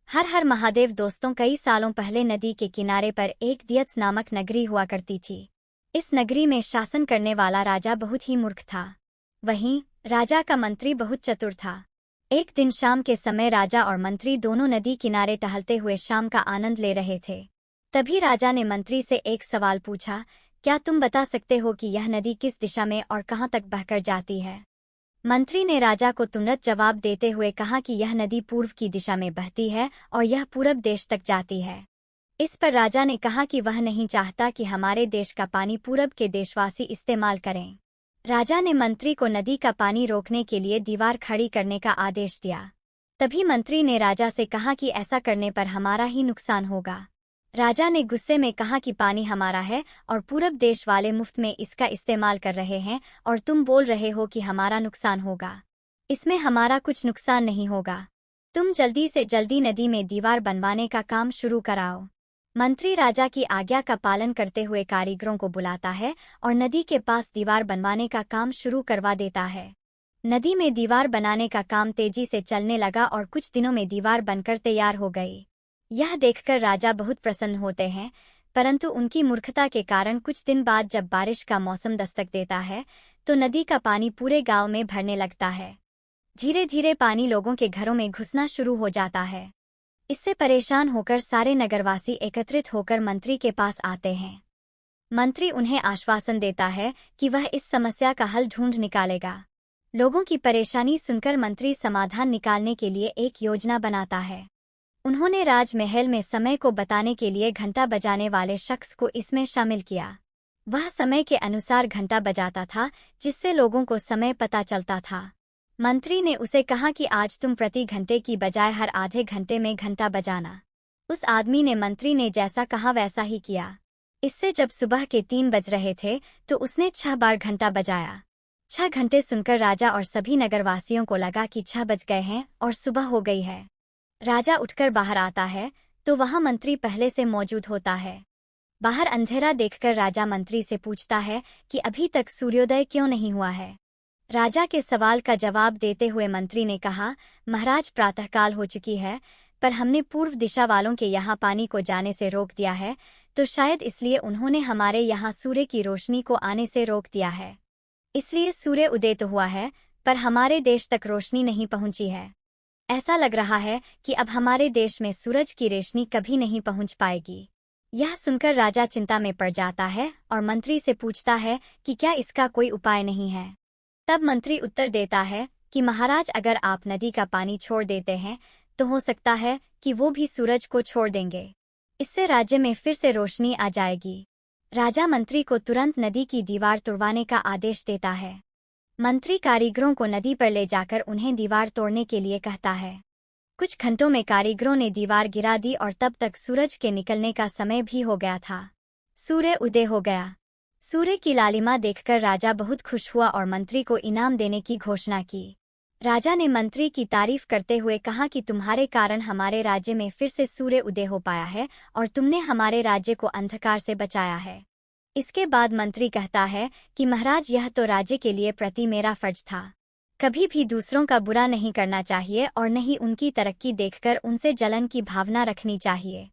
हर हर महादेव दोस्तों, कई सालों पहले नदी के किनारे पर एक दियत्स नामक नगरी हुआ करती थी। इस नगरी में शासन करने वाला राजा बहुत ही मूर्ख था। वहीं राजा का मंत्री बहुत चतुर था। एक दिन शाम के समय राजा और मंत्री दोनों नदी किनारे टहलते हुए शाम का आनंद ले रहे थे। तभी राजा ने मंत्री से एक सवाल पूछा, क्या तुम बता सकते हो कि यह नदी किस दिशा में और कहाँ तक बहकर जाती है? मंत्री ने राजा को तुरंत जवाब देते हुए कहा कि यह नदी पूर्व की दिशा में बहती है और यह पूरब देश तक जाती है। इस पर राजा ने कहा कि वह नहीं चाहता कि हमारे देश का पानी पूरब के देशवासी इस्तेमाल करें। राजा ने मंत्री को नदी का पानी रोकने के लिए दीवार खड़ी करने का आदेश दिया। तभी मंत्री ने राजा से कहा कि ऐसा करने पर हमारा ही नुकसान होगा। राजा ने गुस्से में कहा कि पानी हमारा है और पूरब देश वाले मुफ्त में इसका इस्तेमाल कर रहे हैं और तुम बोल रहे हो कि हमारा नुकसान होगा। इसमें हमारा कुछ नुकसान नहीं होगा। तुम जल्दी से जल्दी नदी में दीवार बनवाने का काम शुरू कराओ। मंत्री राजा की आज्ञा का पालन करते हुए कारीगरों को बुलाता है और नदी के पास दीवार बनवाने का काम शुरू करवा देता है। नदी में दीवार बनाने का काम तेजी से चलने लगा और कुछ दिनों में दीवार बनकर तैयार हो गई। यह देखकर राजा बहुत प्रसन्न होते हैं, परंतु उनकी मूर्खता के कारण कुछ दिन बाद जब बारिश का मौसम दस्तक देता है तो नदी का पानी पूरे गांव में भरने लगता है। धीरे धीरे पानी लोगों के घरों में घुसना शुरू हो जाता है। इससे परेशान होकर सारे नगरवासी एकत्रित होकर मंत्री के पास आते हैं। मंत्री उन्हें आश्वासन देता है कि वह इस समस्या का हल ढूंढ निकालेगा। लोगों की परेशानी सुनकर मंत्री समाधान निकालने के लिए एक योजना बनाता है। उन्होंने राजमहल में समय को बताने के लिए घंटा बजाने वाले शख्स को इसमें शामिल किया। वह समय के अनुसार घंटा बजाता था, जिससे लोगों को समय पता चलता था। मंत्री ने उसे कहा कि आज तुम प्रति घंटे की बजाय हर आधे घंटे में घंटा बजाना। उस आदमी ने मंत्री ने जैसा कहा वैसा ही किया। इससे जब सुबह के 3 बज रहे थे तो उसने 6 बार घंटा बजाया। 6 घंटे सुनकर राजा और सभी नगरवासियों को लगा कि 6 बज गए हैं और सुबह हो गई है। राजा उठकर बाहर आता है तो वहां मंत्री पहले से मौजूद होता है। बाहर अंधेरा देखकर राजा मंत्री से पूछता है कि अभी तक सूर्योदय क्यों नहीं हुआ है। राजा के सवाल का जवाब देते हुए मंत्री ने कहा, महाराज, प्रातःकाल हो चुकी है, पर हमने पूर्व दिशा वालों के यहाँ पानी को जाने से रोक दिया है, तो शायद इसलिए उन्होंने हमारे यहाँ सूर्य की रोशनी को आने से रोक दिया है। इसलिए सूर्य उदय तो हुआ है, पर हमारे देश तक रोशनी नहीं पहुंची है। ऐसा लग रहा है कि अब हमारे देश में सूरज की रोशनी कभी नहीं पहुंच पाएगी। यह सुनकर राजा चिंता में पड़ जाता है और मंत्री से पूछता है कि क्या इसका कोई उपाय नहीं है। तब मंत्री उत्तर देता है कि महाराज, अगर आप नदी का पानी छोड़ देते हैं तो हो सकता है कि वो भी सूरज को छोड़ देंगे। इससे राज्य में फिर से रोशनी आ जाएगी। राजा मंत्री को तुरंत नदी की दीवार तुड़वाने का आदेश देता है। मंत्री कारीगरों को नदी पर ले जाकर उन्हें दीवार तोड़ने के लिए कहता है। कुछ घंटों में कारीगरों ने दीवार गिरा दी और तब तक सूरज के निकलने का समय भी हो गया था। सूर्य उदय हो गया। सूर्य की लालिमा देखकर राजा बहुत खुश हुआ और मंत्री को इनाम देने की घोषणा की। राजा ने मंत्री की तारीफ करते हुए कहा कि तुम्हारे कारण हमारे राज्य में फिर से सूर्य उदय हो पाया है और तुमने हमारे राज्य को अंधकार से बचाया है। इसके बाद मंत्री कहता है कि महाराज, यह तो राज्य के लिए प्रति मेरा फर्ज था। कभी भी दूसरों का बुरा नहीं करना चाहिए और न ही उनकी तरक्की देखकर उनसे जलन की भावना रखनी चाहिए।